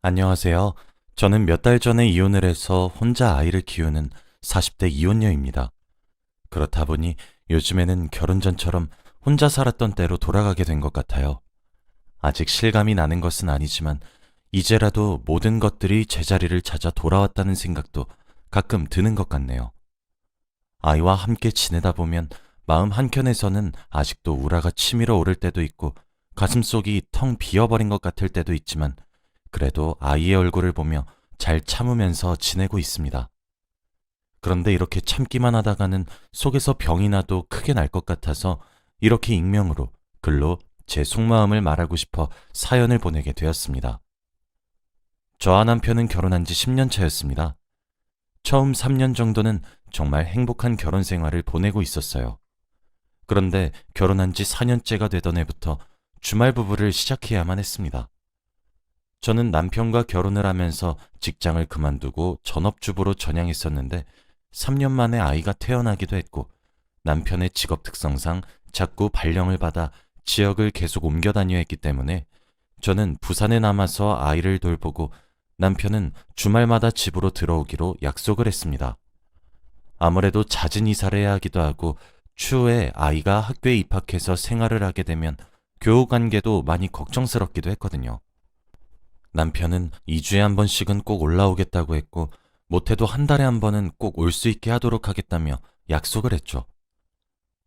안녕하세요. 저는 몇 달 전에 이혼을 해서 혼자 아이를 키우는 40대 이혼녀입니다. 그렇다 보니 요즘에는 결혼 전처럼 혼자 살았던 때로 돌아가게 된 것 같아요. 아직 실감이 나는 것은 아니지만 이제라도 모든 것들이 제자리를 찾아 돌아왔다는 생각도 가끔 드는 것 같네요. 아이와 함께 지내다 보면 마음 한켠에서는 아직도 우라가 치밀어 오를 때도 있고 가슴속이 텅 비어버린 것 같을 때도 있지만 그래도 아이의 얼굴을 보며 잘 참으면서 지내고 있습니다. 그런데 이렇게 참기만 하다가는 속에서 병이 나도 크게 날 것 같아서 이렇게 익명으로 글로 제 속마음을 말하고 싶어 사연을 보내게 되었습니다. 저와 남편은 결혼한 지 10년 차였습니다. 처음 3년 정도는 정말 행복한 결혼 생활을 보내고 있었어요. 그런데 결혼한 지 4년째가 되던 해부터 주말 부부를 시작해야만 했습니다. 저는 남편과 결혼을 하면서 직장을 그만두고 전업주부로 전향했었는데 3년 만에 아이가 태어나기도 했고 남편의 직업 특성상 자꾸 발령을 받아 지역을 계속 옮겨 다녀야 했기 때문에 저는 부산에 남아서 아이를 돌보고 남편은 주말마다 집으로 들어오기로 약속을 했습니다. 아무래도 잦은 이사를 해야 하기도 하고 추후에 아이가 학교에 입학해서 생활을 하게 되면 교우 관계도 많이 걱정스럽기도 했거든요. 남편은 2주에 한 번씩은 꼭 올라오겠다고 했고 못해도 한 달에 한 번은 꼭 올 수 있게 하도록 하겠다며 약속을 했죠.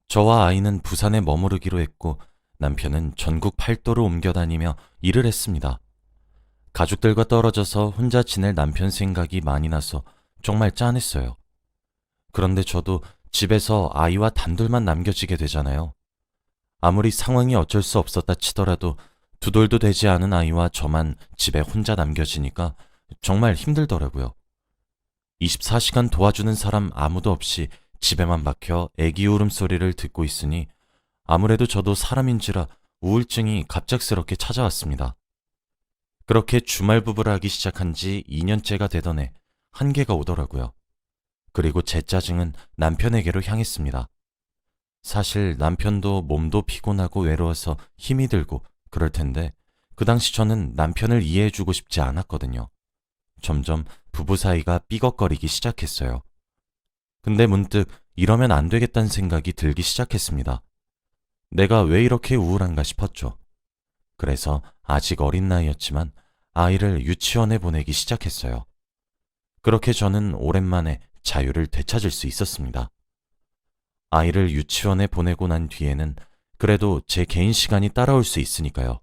저와 아이는 부산에 머무르기로 했고 남편은 전국 팔도로 옮겨 다니며 일을 했습니다. 가족들과 떨어져서 혼자 지낼 남편 생각이 많이 나서 정말 짠했어요. 그런데 저도 집에서 아이와 단둘만 남겨지게 되잖아요. 아무리 상황이 어쩔 수 없었다 치더라도 두 돌도 되지 않은 아이와 저만 집에 혼자 남겨지니까 정말 힘들더라고요. 24시간 도와주는 사람 아무도 없이 집에만 박혀 애기 울음소리를 듣고 있으니 아무래도 저도 사람인지라 우울증이 갑작스럽게 찾아왔습니다. 그렇게 주말 부부를 하기 시작한 지 2년째가 되던 해 한계가 오더라고요. 그리고 제 짜증은 남편에게로 향했습니다. 사실 남편도 몸도 피곤하고 외로워서 힘이 들고 그럴 텐데 그 당시 저는 남편을 이해해주고 싶지 않았거든요. 점점 부부 사이가 삐걱거리기 시작했어요. 근데 문득 이러면 안 되겠다는 생각이 들기 시작했습니다. 내가 왜 이렇게 우울한가 싶었죠. 그래서 아직 어린 나이였지만 아이를 유치원에 보내기 시작했어요. 그렇게 저는 오랜만에 자유를 되찾을 수 있었습니다. 아이를 유치원에 보내고 난 뒤에는 그래도 제 개인 시간이 따라올 수 있으니까요.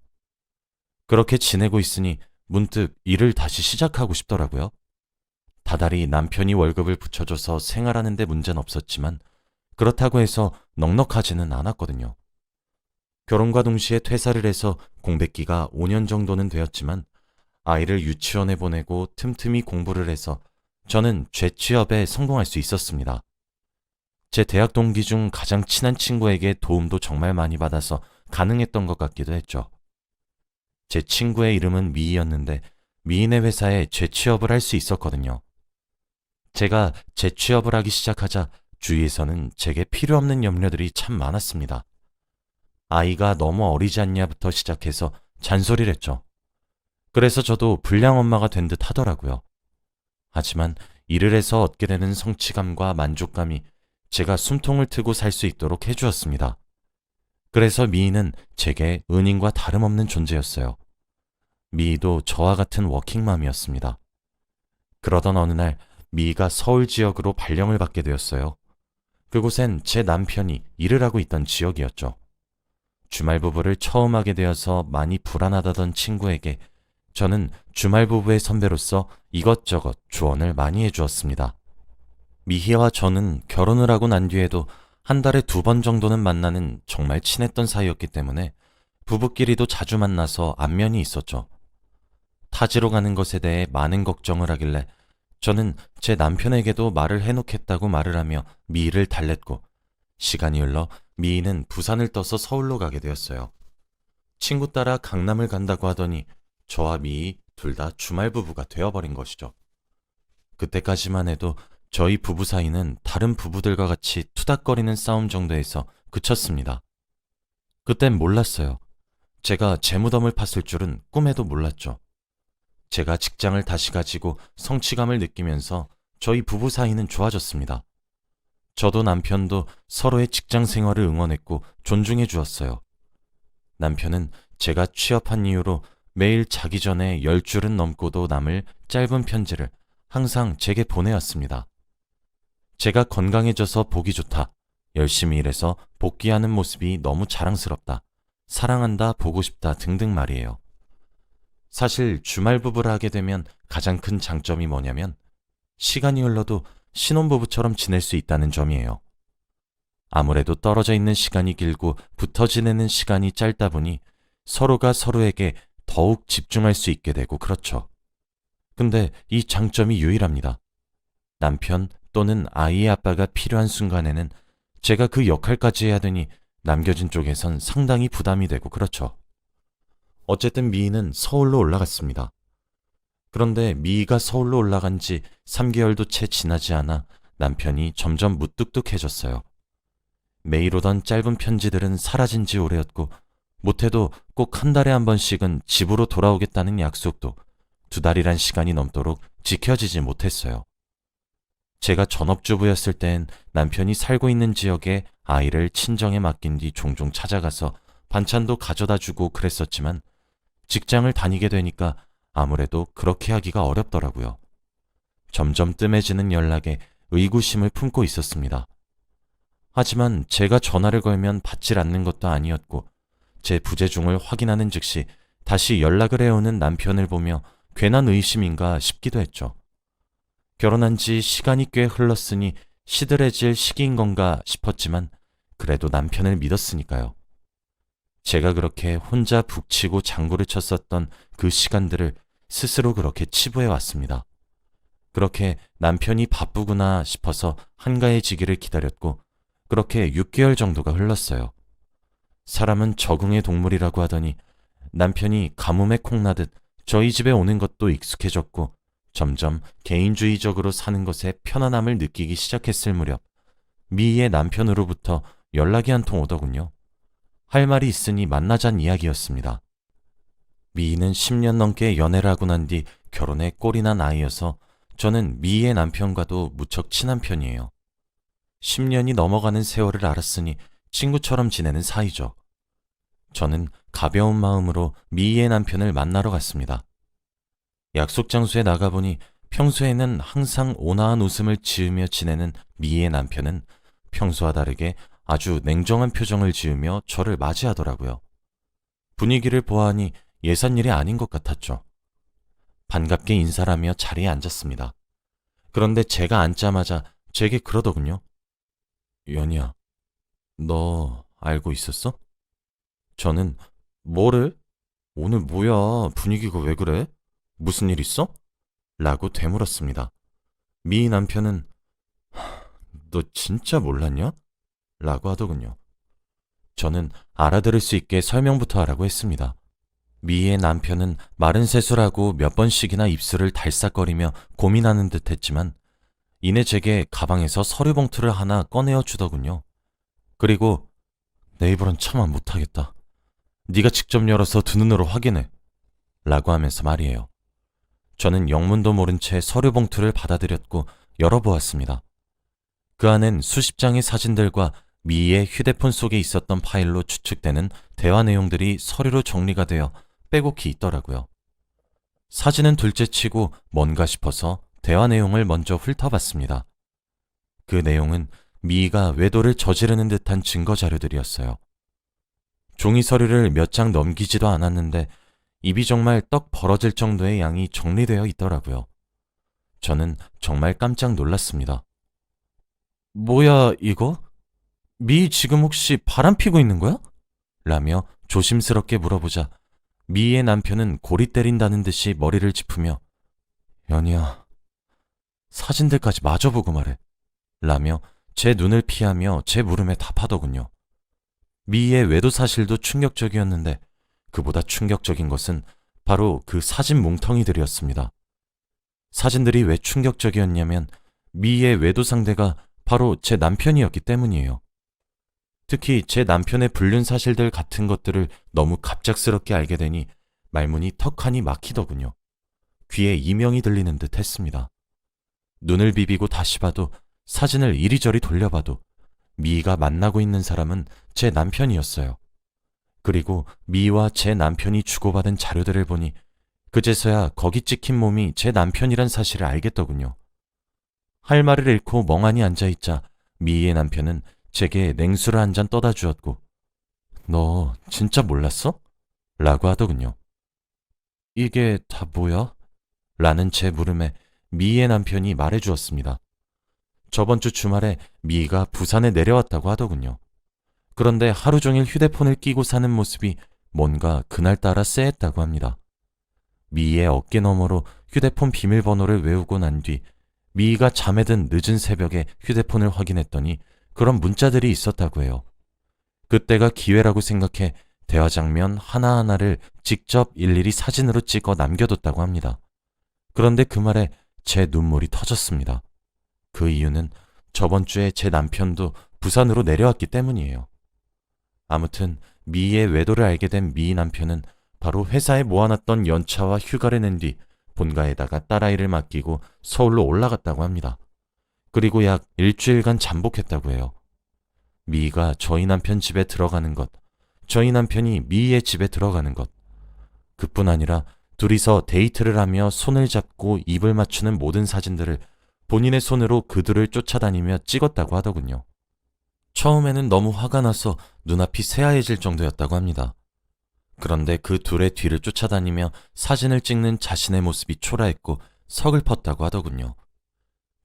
그렇게 지내고 있으니 문득 일을 다시 시작하고 싶더라고요. 다달이 남편이 월급을 붙여줘서 생활하는 데 문제는 없었지만 그렇다고 해서 넉넉하지는 않았거든요. 결혼과 동시에 퇴사를 해서 공백기가 5년 정도는 되었지만 아이를 유치원에 보내고 틈틈이 공부를 해서 저는 재취업에 성공할 수 있었습니다. 제 대학 동기 중 가장 친한 친구에게 도움도 정말 많이 받아서 가능했던 것 같기도 했죠. 제 친구의 이름은 미희였는데 미인의 회사에 재취업을 할 수 있었거든요. 제가 재취업을 하기 시작하자 주위에서는 제게 필요 없는 염려들이 참 많았습니다. 아이가 너무 어리지 않냐부터 시작해서 잔소리를 했죠. 그래서 저도 불량 엄마가 된 듯 하더라고요. 하지만 일을 해서 얻게 되는 성취감과 만족감이 제가 숨통을 트고 살 수 있도록 해주었습니다. 그래서 미희는 제게 은인과 다름없는 존재였어요. 미희도 저와 같은 워킹맘이었습니다. 그러던 어느 날 미희가 서울 지역으로 발령을 받게 되었어요. 그곳엔 제 남편이 일을 하고 있던 지역이었죠. 주말 부부를 처음 하게 되어서 많이 불안하다던 친구에게 저는 주말 부부의 선배로서 이것저것 조언을 많이 해주었습니다. 미희와 저는 결혼을 하고 난 뒤에도 한 달에 2번 정도는 만나는 정말 친했던 사이였기 때문에 부부끼리도 자주 만나서 안면이 있었죠. 타지로 가는 것에 대해 많은 걱정을 하길래 저는 제 남편에게도 말을 해놓겠다고 말을 하며 미희를 달랬고 시간이 흘러 미희는 부산을 떠서 서울로 가게 되었어요. 친구 따라 강남을 간다고 하더니 저와 미희 둘 다 주말 부부가 되어버린 것이죠. 그때까지만 해도 저희 부부 사이는 다른 부부들과 같이 투닥거리는 싸움 정도에서 그쳤습니다. 그땐 몰랐어요. 제가 제 무덤을 팠을 줄은 꿈에도 몰랐죠. 제가 직장을 다시 가지고 성취감을 느끼면서 저희 부부 사이는 좋아졌습니다. 저도 남편도 서로의 직장 생활을 응원했고 존중해 주었어요. 남편은 제가 취업한 이후로 매일 자기 전에 10줄은 넘고도 남을 짧은 편지를 항상 제게 보내왔습니다. 제가 건강해져서 보기 좋다. 열심히 일해서 복귀하는 모습이 너무 자랑스럽다. 사랑한다, 보고 싶다 등등 말이에요. 사실 주말 부부를 하게 되면 가장 큰 장점이 뭐냐면 시간이 흘러도 신혼부부처럼 지낼 수 있다는 점이에요. 아무래도 떨어져 있는 시간이 길고 붙어 지내는 시간이 짧다 보니 서로가 서로에게 더욱 집중할 수 있게 되고 그렇죠. 근데 이 장점이 유일합니다. 남편 또는 아이의 아빠가 필요한 순간에는 제가 그 역할까지 해야 되니 남겨진 쪽에선 상당히 부담이 되고 그렇죠. 어쨌든 미희는 서울로 올라갔습니다. 그런데 미희가 서울로 올라간 지 3개월도 채 지나지 않아 남편이 점점 무뚝뚝해졌어요. 매일 오던 짧은 편지들은 사라진 지 오래였고 못해도 꼭 한 달에 한 번씩은 집으로 돌아오겠다는 약속도 2달이란 시간이 넘도록 지켜지지 못했어요. 제가 전업주부였을 땐 남편이 살고 있는 지역에 아이를 친정에 맡긴 뒤 종종 찾아가서 반찬도 가져다 주고 그랬었지만 직장을 다니게 되니까 아무래도 그렇게 하기가 어렵더라고요. 점점 뜸해지는 연락에 의구심을 품고 있었습니다. 하지만 제가 전화를 걸면 받질 않는 것도 아니었고 제 부재중을 확인하는 즉시 다시 연락을 해오는 남편을 보며 괜한 의심인가 싶기도 했죠. 결혼한 지 시간이 꽤 흘렀으니 시들해질 시기인 건가 싶었지만 그래도 남편을 믿었으니까요. 제가 그렇게 혼자 북치고 장구를 쳤었던 그 시간들을 스스로 그렇게 치부해 왔습니다. 그렇게 남편이 바쁘구나 싶어서 한가해지기를 기다렸고 그렇게 6개월 정도가 흘렀어요. 사람은 적응의 동물이라고 하더니 남편이 가뭄에 콩나듯 저희 집에 오는 것도 익숙해졌고 점점 개인주의적으로 사는 것에 편안함을 느끼기 시작했을 무렵 미희의 남편으로부터 연락이 한 통 오더군요. 할 말이 있으니 만나자는 이야기였습니다. 미희는 10년 넘게 연애를 하고 난 뒤 결혼에 꼴이 난 아이여서 저는 미희의 남편과도 무척 친한 편이에요. 10년이 넘어가는 세월을 알았으니 친구처럼 지내는 사이죠. 저는 가벼운 마음으로 미희의 남편을 만나러 갔습니다. 약속 장소에 나가보니 평소에는 항상 온화한 웃음을 지으며 지내는 미희의 남편은 평소와 다르게 아주 냉정한 표정을 지으며 저를 맞이하더라고요. 분위기를 보아하니 예산일이 아닌 것 같았죠. 반갑게 인사를 하며 자리에 앉았습니다. 그런데 제가 앉자마자 제게 그러더군요. 연희야, 너 알고 있었어? 저는 뭐를? 오늘 뭐야, 분위기가 왜 그래? 무슨 일 있어? 라고 되물었습니다. 미희 남편은 너 진짜 몰랐냐? 라고 하더군요. 저는 알아들을 수 있게 설명부터 하라고 했습니다. 미희의 남편은 마른 세수라고 몇 번씩이나 입술을 달싹거리며 고민하는 듯 했지만 이내 제게 가방에서 서류 봉투를 하나 꺼내어 주더군요. 그리고 내 입으론 차마 못하겠다. 네가 직접 열어서 두 눈으로 확인해. 라고 하면서 말이에요. 저는 영문도 모른 채 서류 봉투를 받아들였고 열어보았습니다. 그 안엔 수십 장의 사진들과 미희의 휴대폰 속에 있었던 파일로 추측되는 대화 내용들이 서류로 정리가 되어 빼곡히 있더라고요. 사진은 둘째치고 뭔가 싶어서 대화 내용을 먼저 훑어봤습니다. 그 내용은 미희가 외도를 저지르는 듯한 증거 자료들이었어요. 종이 서류를 몇 장 넘기지도 않았는데 입이 정말 떡 벌어질 정도의 양이 정리되어 있더라고요. 저는 정말 깜짝 놀랐습니다. 뭐야 이거? 미희 지금 혹시 바람 피고 있는 거야? 라며 조심스럽게 물어보자 미희의 남편은 고리 때린다는 듯이 머리를 짚으며 연희야, 사진들까지 마저 보고 말해. 라며 제 눈을 피하며 제 물음에 답하더군요. 미희의 외도 사실도 충격적이었는데 그보다 충격적인 것은 바로 그 사진 뭉텅이들이었습니다. 사진들이 왜 충격적이었냐면 미희의 외도 상대가 바로 제 남편이었기 때문이에요. 특히 제 남편의 불륜 사실들 같은 것들을 너무 갑작스럽게 알게 되니 말문이 턱하니 막히더군요. 귀에 이명이 들리는 듯 했습니다. 눈을 비비고 다시 봐도 사진을 이리저리 돌려봐도 미희가 만나고 있는 사람은 제 남편이었어요. 그리고 미희와 제 남편이 주고받은 자료들을 보니 그제서야 거기 찍힌 몸이 제 남편이란 사실을 알겠더군요. 할 말을 잃고 멍하니 앉아있자 미희의 남편은 제게 냉수를 한 잔 떠다 주었고 너 진짜 몰랐어? 라고 하더군요. 이게 다 뭐야? 라는 제 물음에 미희의 남편이 말해주었습니다. 저번 주 주말에 미희가 부산에 내려왔다고 하더군요. 그런데 하루 종일 휴대폰을 끼고 사는 모습이 뭔가 그날따라 쎄했다고 합니다. 미희의 어깨 너머로 휴대폰 비밀번호를 외우고 난 뒤 미희가 잠에 든 늦은 새벽에 휴대폰을 확인했더니 그런 문자들이 있었다고 해요. 그때가 기회라고 생각해 대화 장면 하나하나를 직접 일일이 사진으로 찍어 남겨뒀다고 합니다. 그런데 그 말에 제 눈물이 터졌습니다. 그 이유는 저번 주에 제 남편도 부산으로 내려왔기 때문이에요. 아무튼 미희의 외도를 알게 된 미희 남편은 바로 회사에 모아놨던 연차와 휴가를 낸 뒤 본가에다가 딸아이를 맡기고 서울로 올라갔다고 합니다. 그리고 약 일주일간 잠복했다고 해요. 미희가 저희 남편 집에 들어가는 것, 저희 남편이 미희의 집에 들어가는 것, 그뿐 아니라 둘이서 데이트를 하며 손을 잡고 입을 맞추는 모든 사진들을 본인의 손으로 그들을 쫓아다니며 찍었다고 하더군요. 처음에는 너무 화가 나서 눈앞이 새하얘질 정도였다고 합니다. 그런데 그 둘의 뒤를 쫓아다니며 사진을 찍는 자신의 모습이 초라했고 서글펐다고 하더군요.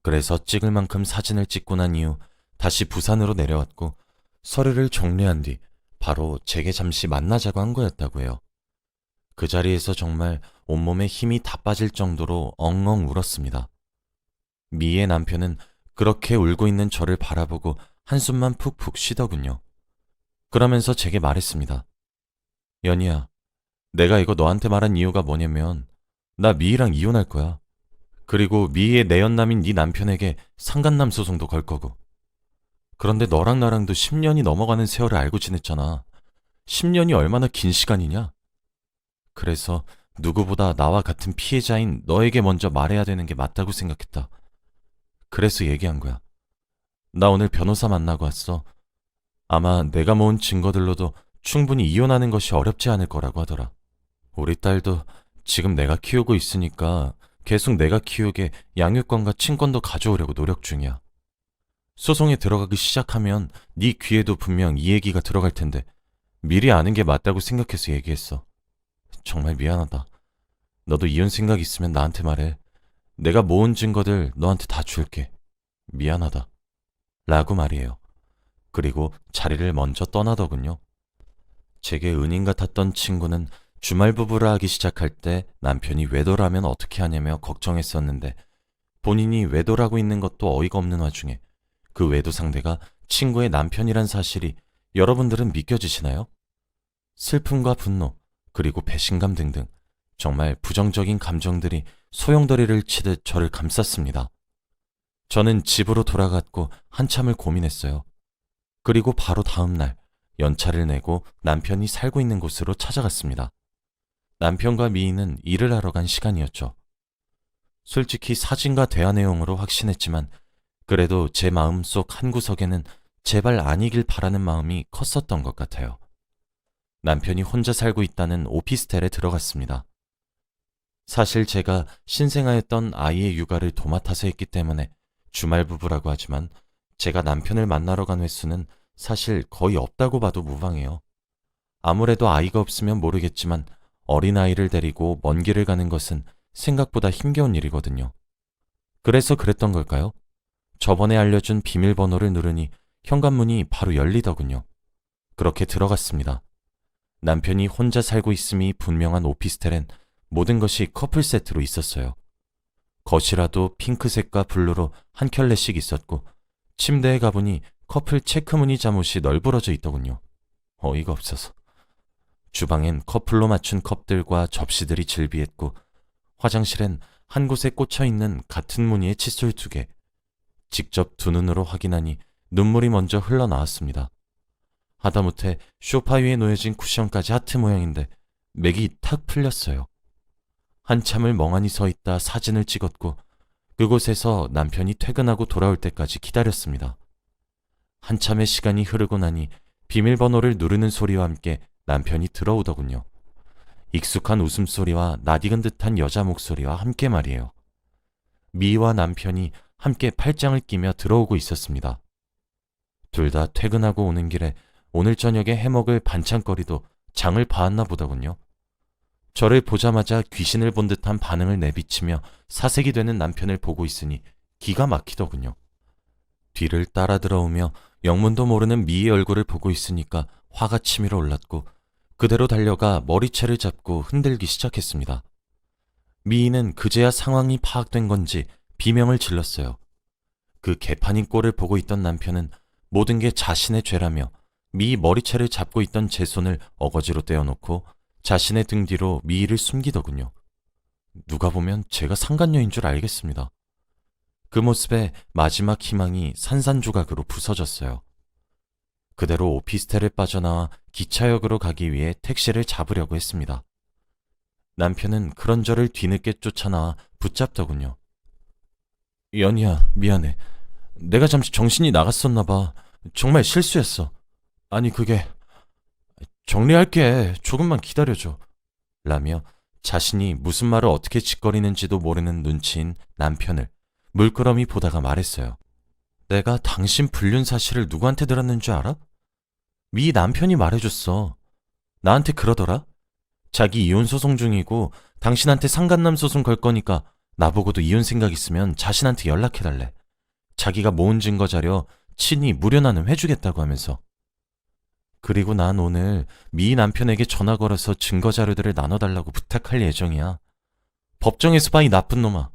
그래서 찍을 만큼 사진을 찍고 난 이후 다시 부산으로 내려왔고 서류를 정리한 뒤 바로 제게 잠시 만나자고 한 거였다고 해요. 그 자리에서 정말 온몸에 힘이 다 빠질 정도로 엉엉 울었습니다. 미희의 남편은 그렇게 울고 있는 저를 바라보고 한숨만 푹푹 쉬더군요. 그러면서 제게 말했습니다. 연희야, 내가 이거 너한테 말한 이유가 뭐냐면 나 미희랑 이혼할 거야. 그리고 미희의 내연남인 네 남편에게 상간남 소송도 걸 거고. 그런데 너랑 나랑도 10년이 넘어가는 세월을 알고 지냈잖아. 10년이 얼마나 긴 시간이냐? 그래서 누구보다 나와 같은 피해자인 너에게 먼저 말해야 되는 게 맞다고 생각했다. 그래서 얘기한 거야. 나 오늘 변호사 만나고 왔어. 아마 내가 모은 증거들로도 충분히 이혼하는 것이 어렵지 않을 거라고 하더라. 우리 딸도 지금 내가 키우고 있으니까 계속 내가 키우게 양육권과 친권도 가져오려고 노력 중이야. 소송에 들어가기 시작하면 네 귀에도 분명 이 얘기가 들어갈 텐데 미리 아는 게 맞다고 생각해서 얘기했어. 정말 미안하다. 너도 이혼 생각 있으면 나한테 말해. 내가 모은 증거들 너한테 다 줄게. 미안하다. 라고 말이에요. 그리고 자리를 먼저 떠나더군요. 제게 은인 같았던 친구는 주말 부부를 하기 시작할 때 남편이 외도를 하면 어떻게 하냐며 걱정했었는데 본인이 외도를 하고 있는 것도 어이가 없는 와중에 그 외도 상대가 친구의 남편이란 사실이 여러분들은 믿겨지시나요? 슬픔과 분노, 그리고 배신감 등등 정말 부정적인 감정들이 소용돌이를 치듯 저를 감쌌습니다. 저는 집으로 돌아갔고 한참을 고민했어요. 그리고 바로 다음 날 연차를 내고 남편이 살고 있는 곳으로 찾아갔습니다. 남편과 미희는 일을 하러 간 시간이었죠. 솔직히 사진과 대화 내용으로 확신했지만 그래도 제 마음속 한구석에는 제발 아니길 바라는 마음이 컸었던 것 같아요. 남편이 혼자 살고 있다는 오피스텔에 들어갔습니다. 사실 제가 신생아였던 아이의 육아를 도맡아서 했기 때문에 주말 부부라고 하지만 제가 남편을 만나러 간 횟수는 사실 거의 없다고 봐도 무방해요. 아무래도 아이가 없으면 모르겠지만 어린아이를 데리고 먼 길을 가는 것은 생각보다 힘겨운 일이거든요. 그래서 그랬던 걸까요? 저번에 알려준 비밀번호를 누르니 현관문이 바로 열리더군요. 그렇게 들어갔습니다. 남편이 혼자 살고 있음이 분명한 오피스텔엔 모든 것이 커플 세트로 있었어요. 거실화도 핑크색과 블루로 한 켤레씩 있었고 침대에 가보니 커플 체크무늬 잠옷이 널브러져 있더군요. 어이가 없어서. 주방엔 커플로 맞춘 컵들과 접시들이 즐비했고 화장실엔 한 곳에 꽂혀있는 같은 무늬의 칫솔 2개. 직접 두 눈으로 확인하니 눈물이 먼저 흘러나왔습니다. 하다못해 소파 위에 놓여진 쿠션까지 하트 모양인데 맥이 탁 풀렸어요. 한참을 멍하니 서 있다 사진을 찍었고 그곳에서 남편이 퇴근하고 돌아올 때까지 기다렸습니다. 한참의 시간이 흐르고 나니 비밀번호를 누르는 소리와 함께 남편이 들어오더군요. 익숙한 웃음소리와 낯익은 듯한 여자 목소리와 함께 말이에요. 미희와 남편이 함께 팔짱을 끼며 들어오고 있었습니다. 둘 다 퇴근하고 오는 길에 오늘 저녁에 해먹을 반찬거리도 장을 봐왔나 보더군요. 저를 보자마자 귀신을 본 듯한 반응을 내비치며 사색이 되는 남편을 보고 있으니 기가 막히더군요. 뒤를 따라 들어오며 영문도 모르는 미희의 얼굴을 보고 있으니까 화가 치밀어 올랐고 그대로 달려가 머리채를 잡고 흔들기 시작했습니다. 미희는 그제야 상황이 파악된 건지 비명을 질렀어요. 그 개판인 꼴을 보고 있던 남편은 모든 게 자신의 죄라며 미희 머리채를 잡고 있던 제 손을 어거지로 떼어놓고 자신의 등 뒤로 미희를 숨기더군요. 누가 보면 제가 상간녀인 줄 알겠습니다. 그 모습에 마지막 희망이 산산조각으로 부서졌어요. 그대로 오피스텔을 빠져나와 기차역으로 가기 위해 택시를 잡으려고 했습니다. 남편은 그런 저를 뒤늦게 쫓아나와 붙잡더군요. 연희야, 미안해. 내가 잠시 정신이 나갔었나 봐. 정말 실수했어. 아니 그게... 정리할게. 조금만 기다려줘. 라며 자신이 무슨 말을 어떻게 짓거리는지도 모르는 눈치인 남편을 물끄러미 보다가 말했어요. 내가 당신 불륜 사실을 누구한테 들었는 줄 알아? 미 남편이 말해줬어. 나한테 그러더라. 자기 이혼 소송 중이고 당신한테 상간남 소송 걸 거니까 나보고도 이혼 생각 있으면 자신한테 연락해달래. 자기가 모은 증거 자료 친히 무료나눔 해주겠다고 하면서. 그리고 난 오늘 미 남편에게 전화 걸어서 증거 자료들을 나눠달라고 부탁할 예정이야. 법정에서 봐 이 나쁜 놈아.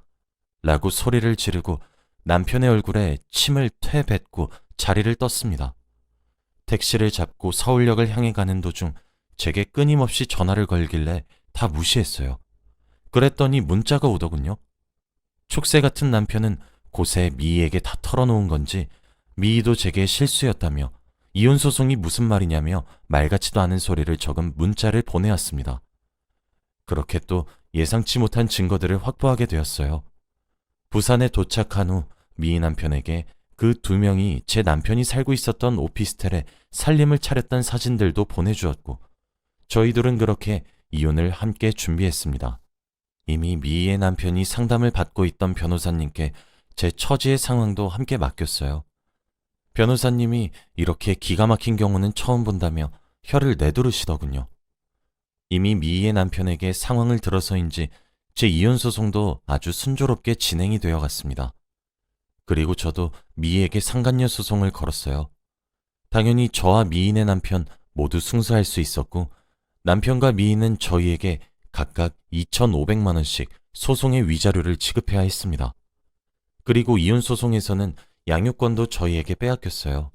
라고 소리를 지르고 남편의 얼굴에 침을 퇴뱉고 자리를 떴습니다. 택시를 잡고 서울역을 향해 가는 도중 제게 끊임없이 전화를 걸길래 다 무시했어요. 그랬더니 문자가 오더군요. 촉새 같은 남편은 곳에 미희에게 다 털어놓은 건지 미희도 제게 실수였다며 이혼 소송이 무슨 말이냐며 말 같지도 않은 소리를 적은 문자를 보내왔습니다. 그렇게 또 예상치 못한 증거들을 확보하게 되었어요. 부산에 도착한 후 미희 남편에게 그 두 명이 제 남편이 살고 있었던 오피스텔에 살림을 차렸던 사진들도 보내주었고 저희들은 그렇게 이혼을 함께 준비했습니다. 이미 미희의 남편이 상담을 받고 있던 변호사님께 제 처지의 상황도 함께 맡겼어요. 변호사님이 이렇게 기가 막힌 경우는 처음 본다며 혀를 내두르시더군요. 이미 미희의 남편에게 상황을 들어서인지 제 이혼 소송도 아주 순조롭게 진행이 되어 갔습니다. 그리고 저도 미희에게 상간녀 소송을 걸었어요. 당연히 저와 미희의 남편 모두 승소할 수 있었고 남편과 미희는 저희에게 각각 2,500만 원씩 소송의 위자료를 지급해야 했습니다. 그리고 이혼 소송에서는 양육권도 저희에게 빼앗겼어요.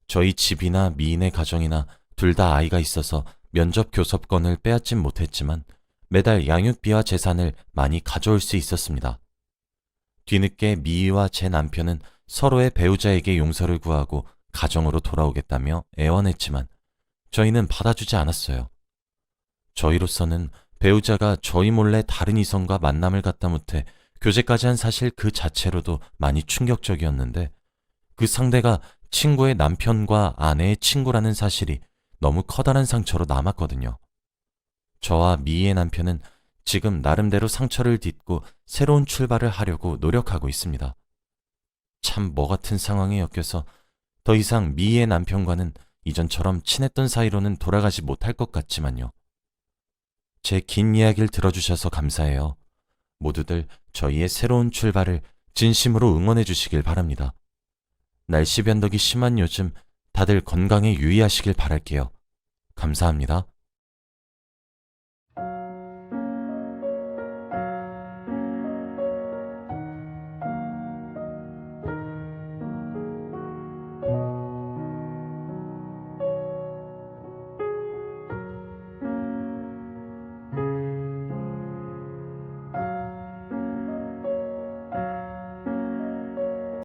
저희 집이나 미인의 가정이나 둘 다 아이가 있어서 면접 교섭권을 빼앗진 못했지만 매달 양육비와 재산을 많이 가져올 수 있었습니다. 뒤늦게 미희와 제 남편은 서로의 배우자에게 용서를 구하고 가정으로 돌아오겠다며 애원했지만 저희는 받아주지 않았어요. 저희로서는 배우자가 저희 몰래 다른 이성과 만남을 갖다 못해 교제까지 한 사실 그 자체로도 많이 충격적이었는데 그 상대가 친구의 남편과 아내의 친구라는 사실이 너무 커다란 상처로 남았거든요. 저와 미희의 남편은 지금 나름대로 상처를 딛고 새로운 출발을 하려고 노력하고 있습니다. 참 뭐 같은 상황에 엮여서 더 이상 미희의 남편과는 이전처럼 친했던 사이로는 돌아가지 못할 것 같지만요. 제 긴 이야기를 들어주셔서 감사해요. 모두들 저희의 새로운 출발을 진심으로 응원해 주시길 바랍니다. 날씨 변덕이 심한 요즘 다들 건강에 유의하시길 바랄게요. 감사합니다.